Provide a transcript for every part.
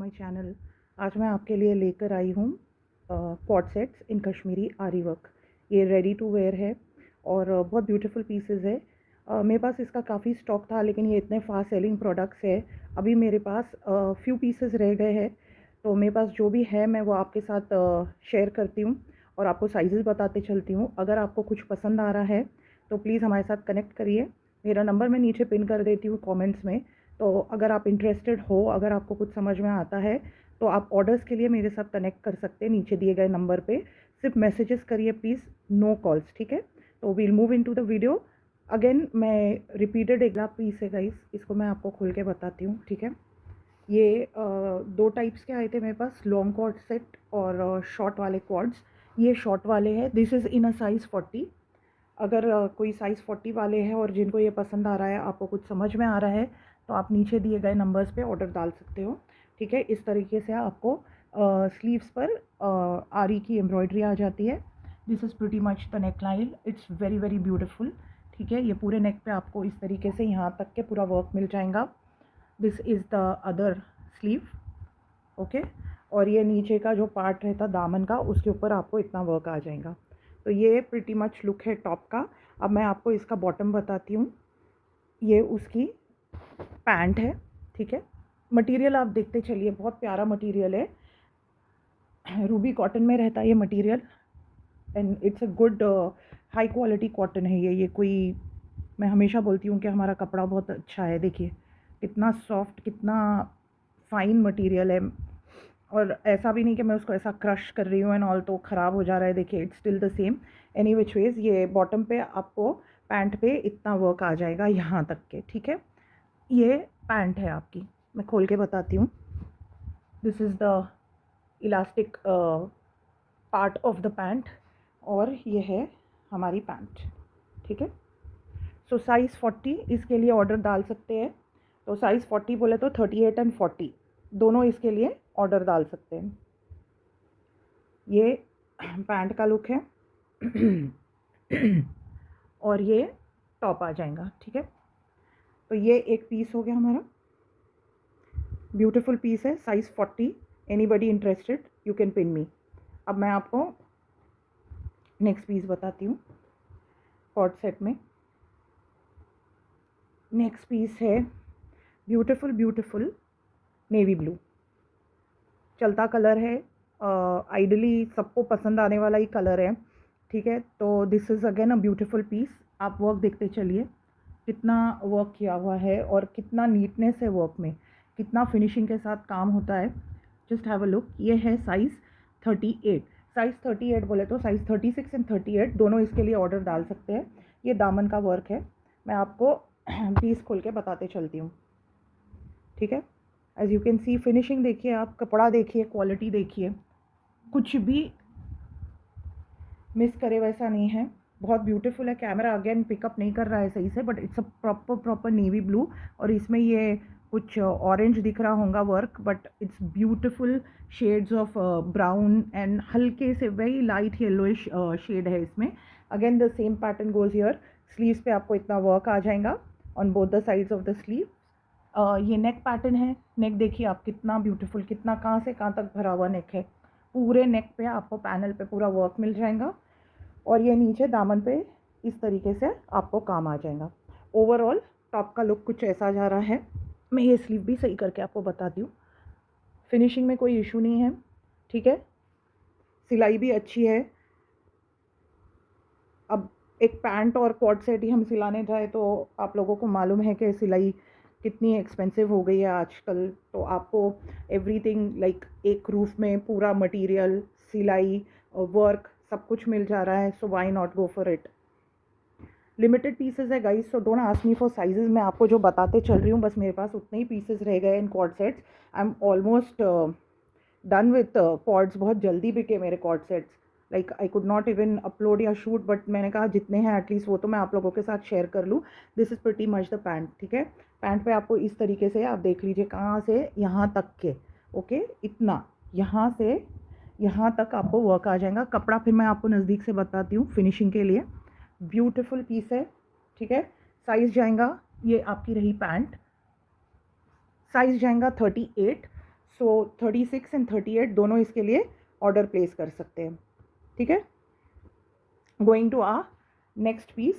My channel. आज मैं आपके लिए लेकर आई हूँ कॉर्ड सेट्स इन कश्मीरी आरी वर्क। ये रेडी टू वेयर है और बहुत ब्यूटीफुल पीसेस है। मेरे पास इसका काफ़ी स्टॉक था, लेकिन ये इतने फास्ट सेलिंग प्रोडक्ट्स है। अभी मेरे पास फ्यू पीसेस रह गए हैं, तो मेरे पास जो भी है मैं वो आपके साथ शेयर करती हूँ और आपको साइज़ेस बताते चलती हूँ। अगर आपको कुछ पसंद आ रहा है तो प्लीज़ हमारे साथ कनेक्ट करिए। मेरा नंबर मैं नीचे पिन कर देती हूँ कमेंट्स में। तो अगर आप इंटरेस्टेड हो, अगर आपको कुछ समझ में आता है तो आप ऑर्डर्स के लिए मेरे साथ कनेक्ट कर सकते हैं नीचे दिए गए नंबर पे। सिर्फ मैसेजेस करिए प्लीज़, नो कॉल्स, ठीक है। तो we'll move into the video. Again मैं रिपीटेड एक पीस है गाइस, इसको मैं आपको खोल के बताती हूँ, ठीक है। ये दो टाइप्स के आए थे मेरे पास, लॉन्ग कॉर्ड सेट और शॉर्ट वाले कॉर्ड्स। ये शॉर्ट वाले हैं, this is in a size 40। अगर कोई साइज़ 40 वाले हैं और जिनको ये पसंद आ रहा है, आपको कुछ समझ में आ रहा है, तो आप नीचे दिए गए नंबर्स पे ऑर्डर डाल सकते हो, ठीक है। इस तरीके से आपको स्लीव्स पर आरी की एम्ब्रॉयडरी आ जाती है। This is pretty much the neck line, it's very very beautiful, ठीक है। ये पूरे नेक पे आपको इस तरीके से यहाँ तक के पूरा वर्क मिल जाएगा। This is the other sleeve, okay. और ये नीचे का जो पार्ट रहता दामन का, उसके ऊपर आपको इतना वर्क आ जाएगा। तो ये प्रिटी मच लुक है टॉप का। अब मैं आपको इसका बॉटम बताती हूँ। ये उसकी पैंट है, ठीक है। मटेरियल आप देखते चलिए, बहुत प्यारा मटेरियल है, रूबी कॉटन में रहता है ये material and it's a good high quality cotton है ये कोई, मैं हमेशा बोलती हूँ कि हमारा कपड़ा बहुत अच्छा है। देखिए कितना सॉफ्ट, कितना फाइन मटेरियल है, और ऐसा भी नहीं कि मैं उसको ऐसा क्रश कर रही हूँ एंड ऑल तो ख़राब हो जा रहा है। देखिए it's still the same. Any which ways ये बॉटम पे आपको पैंट पे इतना वर्क आ जाएगा यहाँ तक के, ठीक है। ये पैंट है आपकी, मैं खोल के बताती हूँ। This is the elastic part of the pant और ये है हमारी पैंट, ठीक है। सो साइज़ 40 इसके लिए ऑर्डर डाल सकते हैं। तो साइज़ 40 बोले तो 38 एंड 40 दोनों इसके लिए ऑर्डर डाल सकते हैं। ये पैंट का लुक है और ये टॉप आ जाएगा, ठीक है। तो ये एक पीस हो गया हमारा, ब्यूटीफुल पीस है, size 40। Anybody interested you can pin me. अब मैं आपको नेक्स्ट पीस बताती हूँ कॉर्ड सेट में। नेक्स्ट पीस है ब्यूटीफुल ब्यूटीफुल नेवी ब्लू, चलता कलर है, आइडली सबको पसंद आने वाला ही कलर है, ठीक है। तो this is again a beautiful piece. आप वर्क देखते चलिए, कितना वर्क किया हुआ है और कितना नीटनेस है वर्क में, कितना फिनिशिंग के साथ काम होता है। Just have a look. ये है साइज़ 38। साइज़ 38 बोले तो साइज़ 36 एंड 38 दोनों इसके लिए ऑर्डर डाल सकते हैं। ये दामन का वर्क है, मैं आपको पीस खोल के बताते चलती हूँ, ठीक है। As you can see finishing देखिए, आप कपड़ा देखिए, क्वालिटी देखिए, कुछ भी मिस करे वैसा नहीं है। बहुत ब्यूटीफुल है। कैमरा अगेन पिकअप नहीं कर रहा है सही से, but it's a proper navy blue, और इसमें ये कुछ ऑरेंज दिख रहा होगा work, but it's beautiful shades of brown and हल्के से वेरी लाइट येलोइश शेड है इसमें। Again the same pattern goes here. Sleeves पे आपको इतना वर्क आ जाएगा on both the sides of the sleeve. ये नेक पैटर्न है। नेक देखिए आप, कितना ब्यूटीफुल, कितना कहाँ से कहाँ तक भरा हुआ नेक है। पूरे नेक पे आपको पैनल पे पूरा वर्क मिल जाएगा और ये नीचे दामन पे इस तरीके से आपको काम आ जाएगा। ओवरऑल टॉप का लुक कुछ ऐसा जा रहा है। मैं ये स्लीव भी सही करके आपको बताती हूँ। फिनिशिंग में कोई इशू नहीं है, ठीक है। सिलाई भी अच्छी है। अब एक पैंट और कॉर्ड सेट ही हम सिलाने जाए तो आप लोगों को मालूम है कि सिलाई कितनी एक्सपेंसिव हो गई है आजकल। तो आपको एवरीथिंग लाइक एक रूफ में पूरा मटेरियल, सिलाई, वर्क सब कुछ मिल जा रहा है। So why not go for it. Limited pieces है guys, so don't ask me for sizes. मैं आपको जो बताते चल रही हूँ, बस मेरे पास उतने ही पीसेस रह गए in cord sets. I am almost done with cords. बहुत जल्दी बिके मेरे cord sets, like I could not even upload या शूट, बट मैंने कहा जितने हैं एटलीस्ट वो तो मैं आप लोगों के साथ शेयर कर लूँ। This is pretty much the pant, ठीक है। पैंट पे आपको इस तरीके से, आप देख लीजिए कहाँ से यहाँ तक के, ओके, इतना यहाँ से यहाँ तक आपको वर्क आ जाएगा। कपड़ा फिर मैं आपको नज़दीक से बताती हूँ फिनिशिंग के लिए। ब्यूटीफुल पीस है, ठीक है। साइज़ जाएगा, ये आपकी रही पैंट, साइज़ जाएगा 38। सो 36 एंड 38 दोनों इसके लिए ऑर्डर प्लेस कर सकते हैं, ठीक है। Going to a next piece,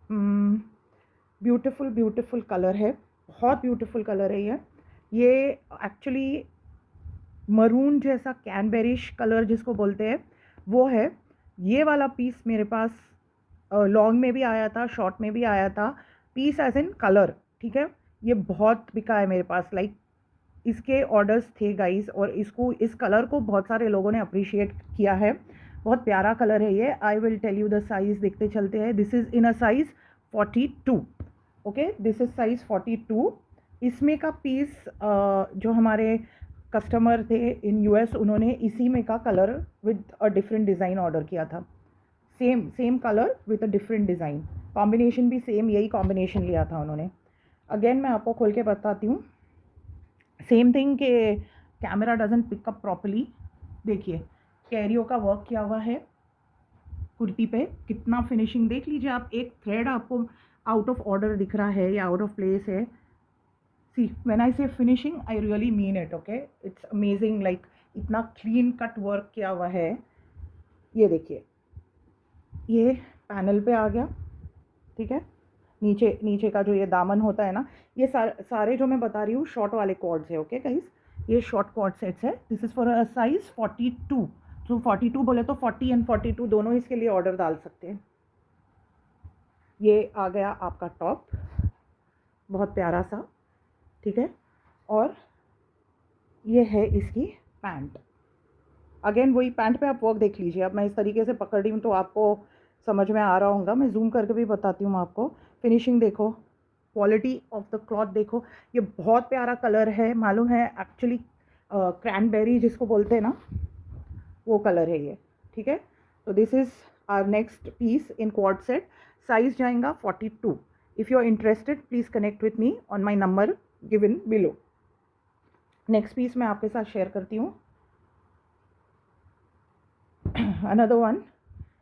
beautiful beautiful colour है, बहुत ब्यूटिफुल कलर है ये एक्चुअली मरून जैसा कैनबेरिश कलर जिसको बोलते हैं वो है। ये वाला पीस मेरे पास लॉन्ग में भी आया था, शॉर्ट में भी आया था, पीस एज इन कलर, ठीक है। ये बहुत बिका है मेरे पास, लाइक इसके ऑर्डर्स थे गाइस, और इसको, इस कलर को बहुत सारे लोगों ने अप्रिशिएट किया है। बहुत प्यारा कलर है ये। I will tell you the size, देखते चलते हैं। This is in a size 42, okay, this is size 42। इसमें का पीस जो हमारे कस्टमर थे इन यूएस, उन्होंने इसी में का colour with a different design order किया था। Same colour with a different design, combination भी सेम, यही कॉम्बिनेशन लिया था उन्होंने। अगेन मैं आपको खोल के बताती हूँ। सेम थिंग के कैमरा डजंट पिकअप प्रॉपरली। देखिए कैरियो का वर्क किया हुआ है कुर्ती पे, कितना फिनिशिंग देख लीजिए आप। एक थ्रेड आपको आउट ऑफ ऑर्डर दिख रहा है या आउट ऑफ प्लेस है। सी व्हेन आई से finishing I really mean it, okay, it's amazing, like इतना क्लीन कट वर्क किया हुआ है। ये देखिए, ये पैनल पे आ गया, ठीक है। नीचे नीचे का जो ये दामन होता है ना, ये सारे जो मैं बता रही हूँ शॉर्ट वाले कॉर्ड्स है, ओके गाइस, ये शॉर्ट कॉर्ड सेट्स है। This is for a size 42, तो 42 बोले तो 40 एंड 42 दोनों इसके लिए ऑर्डर डाल सकते हैं। ये आ गया आपका टॉप, बहुत प्यारा सा, ठीक है। और ये है इसकी पैंट। अगेन वही पैंट पे आप वर्क देख लीजिए। अब मैं इस तरीके से पकड़ रही हूँ तो आपको समझ में आ रहा होगा, मैं जूम करके भी बताती हूँ आपको। फिनिशिंग देखो, क्वालिटी ऑफ द क्लॉथ देखो, ये बहुत प्यारा कलर है, मालूम है एक्चुअली क्रैनबेरी जिसको बोलते हैं ना, वो कलर है ये, ठीक है। तो this is our next piece in quad set. Size जाएगा 42। If you are interested please connect with me on my number given below. Next piece मैं आपके साथ शेयर करती हूँ। अनदर वन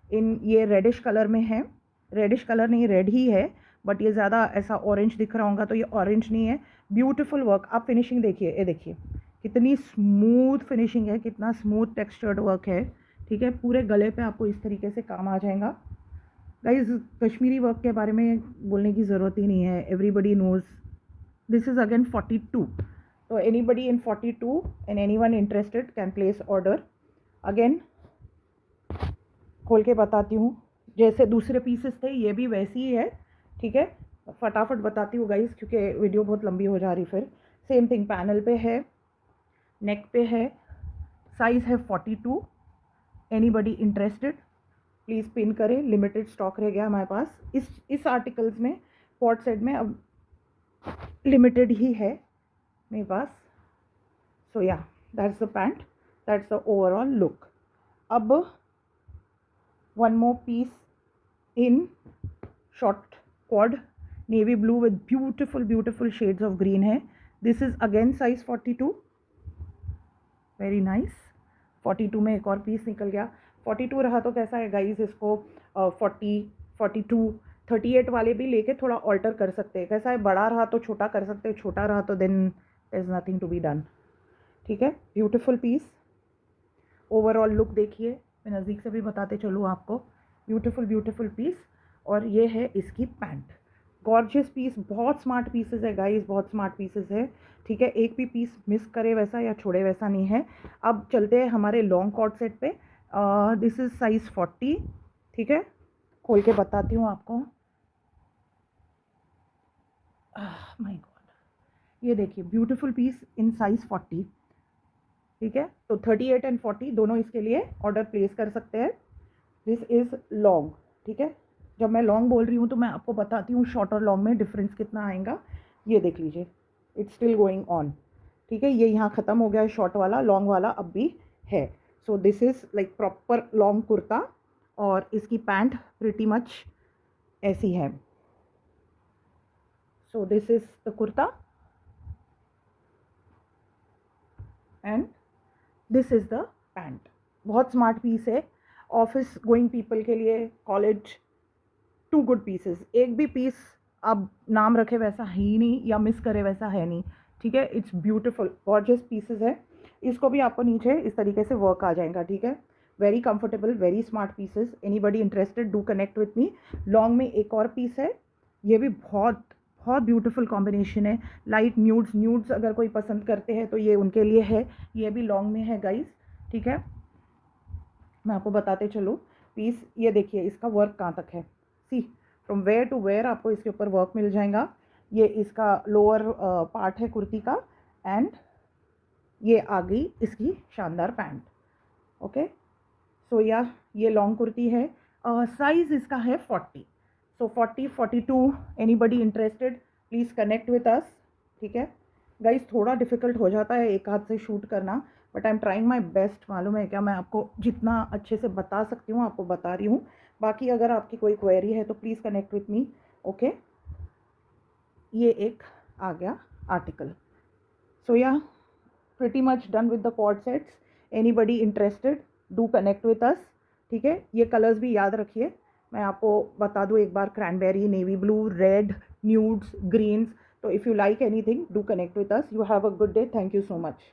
इन ये रेडिश कलर में है, रेडिश कलर नहीं, रेड ही है, बट ये ज़्यादा ऐसा ऑरेंज दिख रहा होगा तो ये ऑरेंज नहीं है। ब्यूटीफुल वर्क, आप फिनिशिंग देखिए, ये देखिए कितनी स्मूथ फिनिशिंग है, कितना स्मूथ टेक्सचर्ड वर्क है, ठीक है। पूरे गले पे आपको इस तरीके से काम आ जाएगा। गाइस कश्मीरी वर्क के बारे में बोलने की ज़रूरत ही नहीं है, everybody knows. This is again 42, तो anybody in 42 and anyone interested can place order. Again खोल के बताती हूँ, जैसे दूसरे पीसेस थे ये भी वैसी ही है, ठीक है। फटाफट बताती हूँ गाइस क्योंकि वीडियो बहुत लंबी हो जा रही फिर। सेम थिंग पैनल पे है, नेक पे है, साइज़ है 42। एनीबडी इंटरेस्टेड प्लीज़ पिन करें, लिमिटेड स्टॉक रह गया हमारे पास इस आर्टिकल्स में। पॉट सेट में अब लिमिटेड ही है मेरे पास। सो या that's the pant, that's the overall look. अब one more piece in short quad navy blue with beautiful shades of green है। this is again size 42, very nice। 42 में एक और पीस निकल गया। 42 रहा तो कैसा है गाइस, इसको 40, 42, 38 वाले भी लेके थोड़ा ऑल्टर कर सकते हैं। कैसा है, बड़ा रहा तो छोटा कर सकते हैं, छोटा रहा तो then there is nothing to be done, ठीक है। ब्यूटीफुल पीस, ओवरऑल लुक देखिए, मैं नज़दीक से भी बताते चलूँ आपको। ब्यूटीफुल पीस, और ये है इसकी पैंट। गॉर्जियस पीस, बहुत स्मार्ट पीसेस है गाइस, बहुत स्मार्ट पीसेस है, ठीक है। एक भी पीस मिस करे वैसा या छोड़े वैसा नहीं है। अब चलते हैं हमारे लॉन्ग कॉर्ड सेट पे। दिस इज़ साइज़ 40, ठीक है। खोल के बताती हूँ आपको। माय गॉड, ये देखिए ब्यूटीफुल पीस इन साइज़ 40, ठीक है। तो 38 एंड 40 दोनों इसके लिए ऑर्डर प्लेस कर सकते हैं। दिस इज़ लॉन्ग, ठीक है। जब मैं लॉन्ग बोल रही हूँ तो मैं आपको बताती हूँ शॉर्ट और लॉन्ग में डिफरेंस कितना आएगा। ये देख लीजिए, इट्स स्टिल गोइंग ऑन, ठीक है। ये यहाँ ख़त्म हो गया है शॉर्ट वाला, लॉन्ग वाला अब भी है। So this is like proper long kurta, और इसकी पैंट प्रिटी मच ऐसी है। So this is the kurta and this is the pant. बहुत स्मार्ट पीस है ऑफिस गोइंग पीपल के लिए, कॉलेज, टू गुड पीसेस। एक भी पीस अब नाम रखे वैसा है ही नहीं, या मिस करे वैसा है नहीं, ठीक है। इट्स ब्यूटीफुल गॉर्जियस पीसेस है। इसको भी आपको नीचे इस तरीके से वर्क आ जाएगा, ठीक है। Very comfortable, very smart pieces. Anybody interested, do connect with me. Long में एक और पीस है, ये भी बहुत बहुत ब्यूटीफुल कॉम्बिनेशन है। लाइट न्यूड्स, न्यूड्स अगर कोई पसंद करते हैं तो ये उनके लिए है। ये भी लॉन्ग में है गाइस, ठीक है। मैं आपको बताते चलूँ पीस, ये देखिए इसका वर्क कहाँ तक है। सी, फ्रॉम वेयर टू वेयर आपको इसके ऊपर वर्क मिल जाएगा। ये इसका लोअर पार्ट है कुर्ती का, एंड ये आ गई इसकी शानदार पैंट। ओके, सो या ये लॉन्ग कुर्ती है। साइज़ इसका है 40, सो 40, 42। Anybody interested, please connect with अस, ठीक है। गाइस थोड़ा डिफ़िकल्ट हो जाता है एक हाथ से शूट करना, but I am trying my best. मालूम है क्या, मैं आपको जितना अच्छे से बता सकती हूँ आपको बता रही हूँ। बाकी अगर आपकी कोई क्वेरी है तो please connect with me, okay. ये एक आ गया आर्टिकल। सो या pretty much done with the quad sets. Anybody interested, do connect with us, ठीक है। ये कलर्स भी याद रखिए, मैं आपको बता दूँ एक बार, cranberry, navy blue, red, nudes, greens. तो if you like anything, do connect with us. You have a good day, thank you so much.